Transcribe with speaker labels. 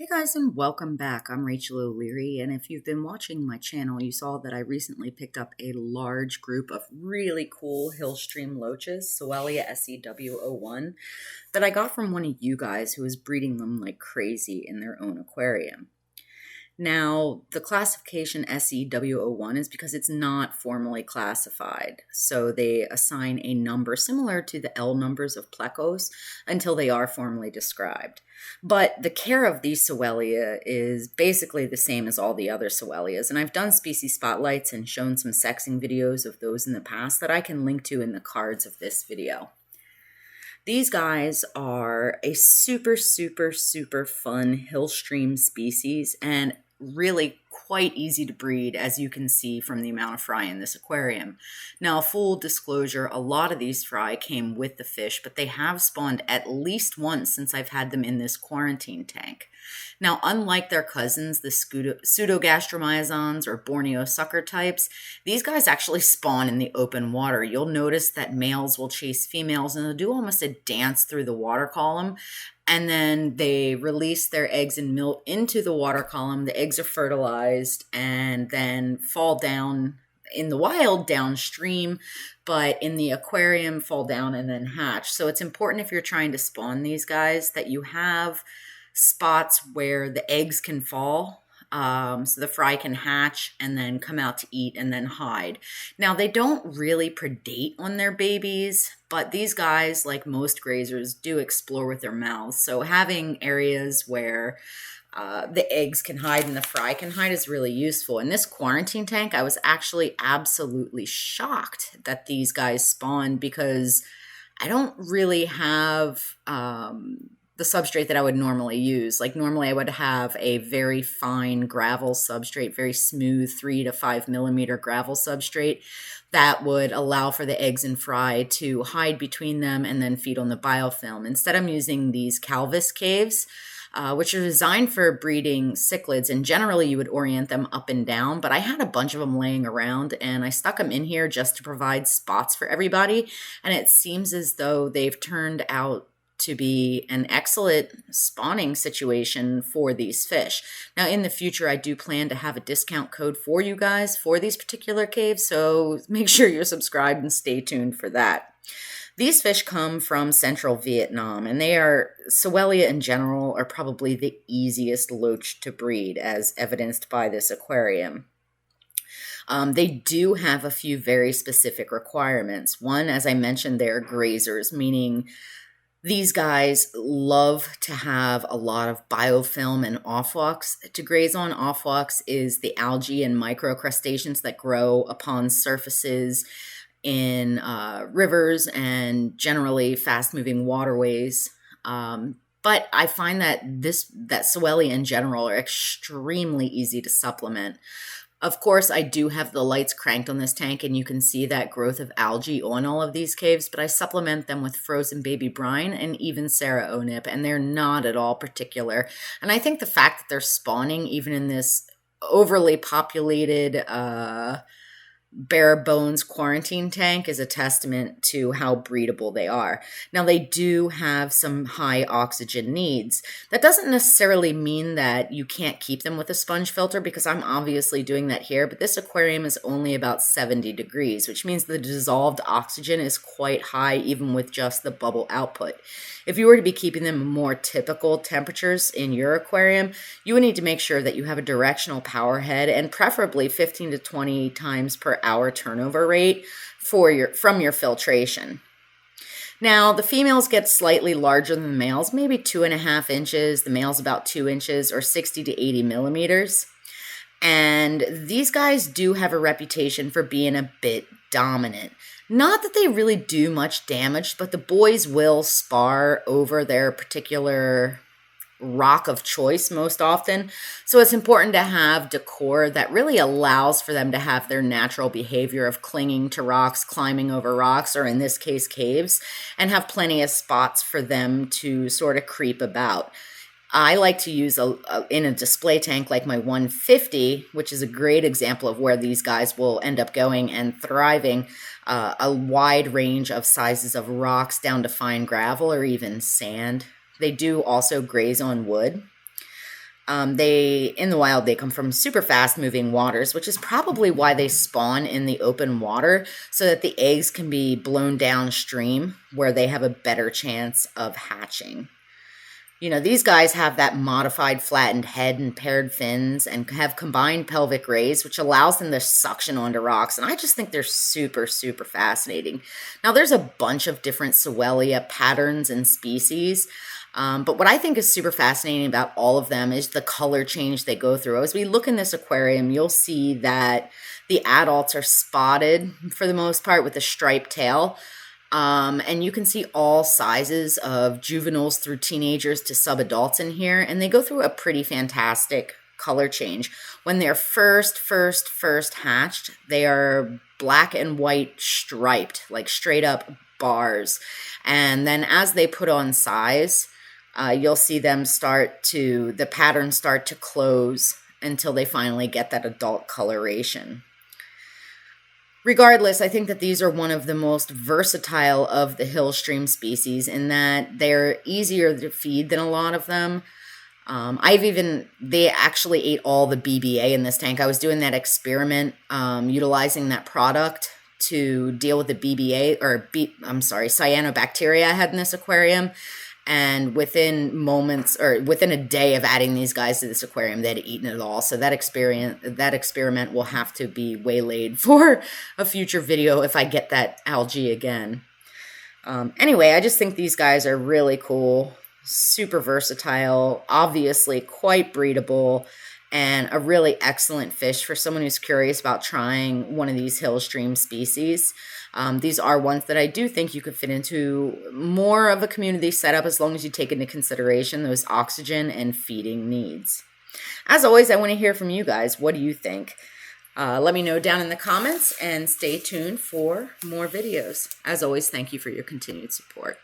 Speaker 1: Hey guys, and welcome back. I'm Rachel O'Leary, and if you've been watching my channel, you saw that I recently picked up a large group of really cool Hillstream Loaches, Sewellia SEW01, that I got from one of you guys who was breeding them like crazy in their own aquarium. Now, the classification SEW01 is because it's not formally classified. So they assign a number similar to the L numbers of plecos until they are formally described. But the care of these Sewellia is basically the same as all the other Sewellias. And I've done species spotlights and shown some sexing videos of those in the past that I can link to in the cards of this video. These guys are a super fun Hillstream species and really quite easy to breed, as you can see from the amount of fry in this aquarium. Now, full disclosure, a lot of these fry came with the fish, but they have spawned at least once since I've had them in this quarantine tank. Now, unlike their cousins, the pseudogastromyzons or Borneo sucker types, these guys actually spawn in the open water. You'll notice that males will chase females and they'll do almost a dance through the water column, and then they release their eggs and milk into the water column. The eggs are fertilized and then fall down in the wild downstream, but in the aquarium fall down and then hatch. So it's important, if you're trying to spawn these guys, that you have spots where the eggs can fall, so the fry can hatch and then come out to eat and then hide. Now, they don't really predate on their babies, but these guys, like most grazers, do explore with their mouths. So having areas where the eggs can hide and the fry can hide is really useful. In this quarantine tank, I was actually absolutely shocked that these guys spawned, because I don't really have the substrate that I would normally use. Like, normally I would have a very fine gravel substrate, very smooth 3 to 5 millimeter gravel substrate that would allow for the eggs and fry to hide between them and then feed on the biofilm. Instead, I'm using these Calvis caves, which are designed for breeding cichlids, and generally you would orient them up and down, but I had a bunch of them laying around and I stuck them in here just to provide spots for everybody, and it seems as though they've turned out to be an excellent spawning situation for these fish. Now, in the future, I do plan to have a discount code for you guys for these particular caves, so make sure you're subscribed and stay tuned for that. These fish come from central Vietnam, and Sewellia in general are probably the easiest loach to breed, as evidenced by this aquarium. They do have a few very specific requirements. One, as I mentioned, they're grazers, meaning these guys love to have a lot of biofilm and aufwuchs to graze on. Aufwuchs is the algae and microcrustaceans that grow upon surfaces in rivers and generally fast-moving waterways. But I find that Sewellia in general are extremely easy to supplement. Of course, I do have the lights cranked on this tank, and you can see that growth of algae on all of these caves, but I supplement them with frozen baby brine and even Sarah Onip, and they're not at all particular. And I think the fact that they're spawning even in this overly populated, bare bones quarantine tank is a testament to how breedable they are. Now, they do have some high oxygen needs. That doesn't necessarily mean that you can't keep them with a sponge filter, because I'm obviously doing that here, but this aquarium is only about 70 degrees, which means the dissolved oxygen is quite high even with just the bubble output. If you were to be keeping them more typical temperatures in your aquarium, you would need to make sure that you have a directional power head and preferably 15 to 20 times per hour turnover rate from your filtration. Now, the females get slightly larger than the males, maybe 2.5 inches, the males about 2 inches, or 60 to 80 millimeters. And these guys do have a reputation for being a bit dominant. Not that they really do much damage, but the boys will spar over their particular rock of choice most often. So it's important to have decor that really allows for them to have their natural behavior of clinging to rocks, climbing over rocks, or in this case, caves, and have plenty of spots for them to sort of creep about. I like to use in a display tank like my 150, which is a great example of where these guys will end up going and thriving, a wide range of sizes of rocks down to fine gravel or even sand. They do also graze on wood. In the wild, they come from super fast moving waters, which is probably why they spawn in the open water, so that the eggs can be blown downstream where they have a better chance of hatching. You know, these guys have that modified flattened head and paired fins and have combined pelvic rays, which allows them to suction onto rocks. And I just think they're super, super fascinating. Now, there's a bunch of different Sewellia patterns and species. But what I think is super fascinating about all of them is the color change they go through. As we look in this aquarium, you'll see that the adults are spotted for the most part with a striped tail. And you can see all sizes of juveniles through teenagers to subadults in here, and they go through a pretty fantastic color change. When they're first hatched, they are black and white striped, like straight up bars. And then as they put on size, you'll see them the patterns start to close until they finally get that adult coloration. Regardless, I think that these are one of the most versatile of the Hillstream species in that they're easier to feed than a lot of them. They actually ate all the BBA in this tank. I was doing that experiment, utilizing that product to deal with the cyanobacteria I had in this aquarium. And within a day of adding these guys to this aquarium, they'd eaten it all. So that experiment will have to be waylaid for a future video if I get that algae again. Anyway, I just think these guys are really cool, super versatile, obviously quite breedable, and a really excellent fish for someone who's curious about trying one of these Hillstream species. These are ones that I do think you could fit into more of a community setup as long as you take into consideration those oxygen and feeding needs. As always, I want to hear from you guys. What do you think? Let me know down in the comments and stay tuned for more videos. As always, thank you for your continued support.